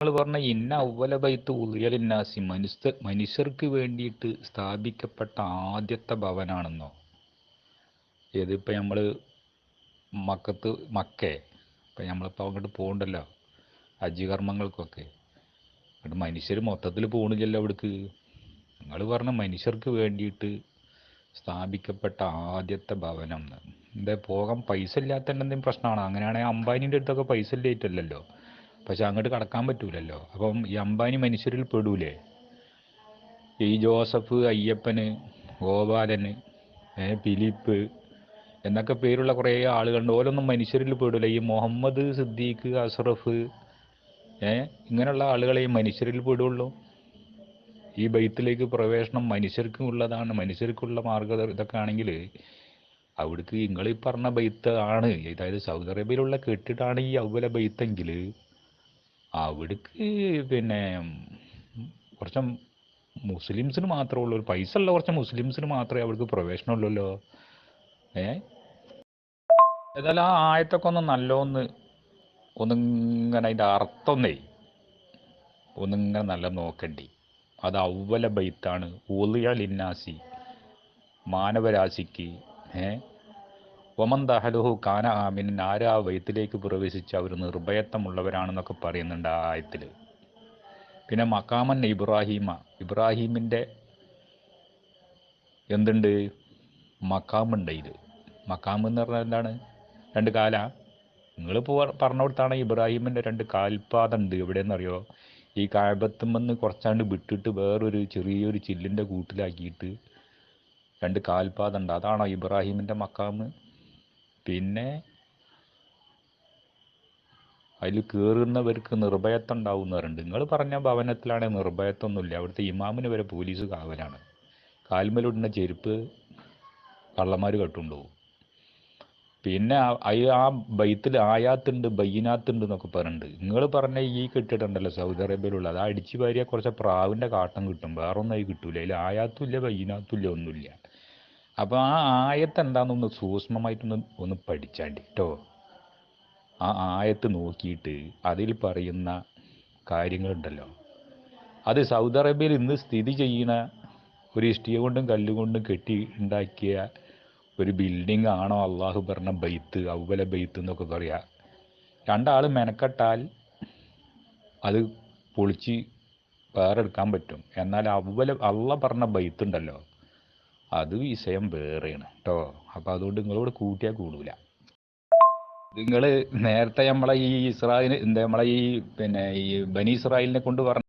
നിങ്ങൾ പറഞ്ഞ ഇന്ന അവല ബൈത്ത് ഉളിയലിന്നാസി മനുഷ്യർക്ക് വേണ്ടിയിട്ട് സ്ഥാപിക്കപ്പെട്ട ആദ്യത്തെ ഭവനാണെന്നോ? ഇതിപ്പോൾ നമ്മൾ മക്കേ ഇപ്പം നമ്മളിപ്പോൾ അങ്ങോട്ട് പോകണ്ടല്ലോ ഹജ്ജ് കർമ്മങ്ങൾക്കൊക്കെ. എന്നിട്ട് മനുഷ്യർ മൊത്തത്തിൽ പോകണില്ലല്ലോ അവിടേക്ക്. നിങ്ങൾ പറഞ്ഞ മനുഷ്യർക്ക് വേണ്ടിയിട്ട് സ്ഥാപിക്കപ്പെട്ട ആദ്യത്തെ ഭവനം. എന്താ പോകാൻ പൈസ ഇല്ലാത്തതിൻ്റെ എന്തെങ്കിലും പ്രശ്നമാണോ? അങ്ങനെയാണെങ്കിൽ അംബാനിൻ്റെ അടുത്തൊക്കെ പൈസ ഇല്ലായിട്ടല്ലല്ലോ, പക്ഷെ അങ്ങോട്ട് കടക്കാൻ പറ്റൂലല്ലോ. അപ്പം ഈ അംബാനി മനുഷ്യരിൽ പെടൂലേ? ഈ ജോസഫ്, അയ്യപ്പന്, ഗോപാലന്, ഫിലിപ്പ് എന്നൊക്കെ പേരുള്ള കുറേ ആളുകളുണ്ട്. ഓരോന്നും മനുഷ്യരിൽ പെടൂല. ഈ മുഹമ്മദ് സിദ്ദീഖ്, അഷ്റഫ്, ഇങ്ങനെയുള്ള ആളുകളെ ഈ മനുഷ്യരിൽ പെടുള്ളൂ. ഈ ബൈത്തിലേക്ക് പ്രവേശനം മനുഷ്യർക്കും ഉള്ളതാണ്, മനുഷ്യർക്കുള്ള മാർഗ ഇതൊക്കെ ആണെങ്കിൽ അവിടേക്ക് നിങ്ങൾ ഈ പറഞ്ഞ ബൈത്ത് ആണ്, അതായത് സൗദി അറേബ്യയിലുള്ള കെട്ടിട്ടാണ് ഈ അവല ബൈത്തെങ്കിൽ അവിടേക്ക് പിന്നെ കുറച്ച് മുസ്ലിംസിന് മാത്രമേ ഉള്ളൂ, പൈസ ഉള്ള കുറച്ച് മുസ്ലിംസിന് മാത്രമേ അവിടേക്ക് പ്രവേശനമുള്ളല്ലോ. ഏതായാലും ആ ആയത്തൊക്കെ ഒന്നിങ്ങനെ അതിൻ്റെ അർത്ഥമൊന്നേ ഒന്നിങ്ങനെ നല്ല നോക്കണ്ടി. അത് അവല ബൈത്താണ്, ഉളിയ ലിന്നാസി, മാനവരാശിക്ക്. ഒമൻ ദഹലുഹു കാന ആമിൻ, ആരാ ബൈത്തിലേക്ക് പ്രവേശിച്ച് അവർ നിർഭയത്വമുള്ളവരാണെന്നൊക്കെ പറയുന്നുണ്ട് ആ ആയത്തിൽ. പിന്നെ മക്കാമൻ ഇബ്രാഹീമിൻ്റെ എന്തുണ്ട് മക്കാമുണ്ട്. ഇത് മക്കാമ് എന്ന് പറഞ്ഞാൽ എന്താണ്? രണ്ട് കാല. നിങ്ങളിപ്പോൾ പറഞ്ഞിടത്താണ് ഇബ്രാഹീമിൻ്റെ രണ്ട് കാൽപാദമുണ്ട്. എവിടെയെന്നറിയോ? ഈ കാഴ്ബത്തുമെന്ന് കുറച്ചാണ്ട് വിട്ടിട്ട് വേറൊരു ചെറിയൊരു ചില്ലിൻ്റെ കൂട്ടിലാക്കിയിട്ട് രണ്ട് കാൽപാദമുണ്ട്. അതാണോ ഇബ്രാഹീമിൻ്റെ മക്കാമ്? പിന്നെ അതിൽ കയറുന്നവർക്ക് നിർഭയത്വം ഉണ്ടാവും എന്ന് പറയുന്നുണ്ട്. നിങ്ങൾ പറഞ്ഞ ഭവനത്തിലാണെങ്കിൽ നിർഭയത്വമൊന്നുമില്ല. അവിടുത്തെ ഇമാമിന് വരെ പോലീസ് കാവലാണ്. കാൽമലിടുന്ന ചെരുപ്പ് കള്ളന്മാർ കട്ടുകൊണ്ടുപോകും. പിന്നെ ആ ബൈത്തിൽ ആയാത്തുണ്ട്, ബയ്യനാത്തുണ്ട് എന്നൊക്കെ പറയുന്നുണ്ട്. നിങ്ങൾ പറഞ്ഞ ഈ കെട്ടിട്ടുണ്ടല്ലോ സൗദി അറേബ്യയിലുള്ള, അത് അടിച്ചു വാരിയാൽ കുറച്ച് പ്രാവിൻ്റെ കാട്ടം കിട്ടും, വേറൊന്നും അതിൽ കിട്ടൂല. അതിൽ ആയാത്തും ഇല്ല, ബയ്യനാത്തും ഇല്ല, ഒന്നുമില്ല. അപ്പോൾ ആ ആയത്ത് എന്താണെന്നൊന്ന് സൂക്ഷ്മമായിട്ടൊന്ന് പഠിച്ചാണ്ടി കേട്ടോ. ആ ആയത്ത് നോക്കിയിട്ട് അതിൽ പറയുന്ന കാര്യങ്ങളുണ്ടല്ലോ, അത് സൗദി അറേബ്യയിൽ ഇന്ന് സ്ഥിതി ചെയ്യുന്ന ഒരു ഇഷ്ടിക കൊണ്ടും കല്ലുകൊണ്ടും കെട്ടി ഉണ്ടാക്കിയ ഒരു ബിൽഡിംഗ് ആണോ അള്ളാഹു പറഞ്ഞ ബൈത്ത്, അവല ബൈത്ത് എന്നൊക്കെ പറയാം. രണ്ടാൾ മെനക്കെട്ടാൽ അത് പൊളിച്ച് വേറെ എടുക്കാൻ പറ്റും. എന്നാൽ അള്ള പറഞ്ഞ ബൈത്ത് ഉണ്ടല്ലോ, അത് വിഷയം വേറെയാണ് കേട്ടോ. അപ്പോൾ അതുകൊണ്ട് നിങ്ങളോട് കൂട്ടിയാൽ കൂടൂല. നിങ്ങൾ നേരത്തെ നമ്മളെ ഈ ഇസ്രായേൽ നമ്മളെ ഈ പിന്നെ ഈ ബനി ഇസ്രായേലിനെ കൊണ്ട് പറഞ്ഞ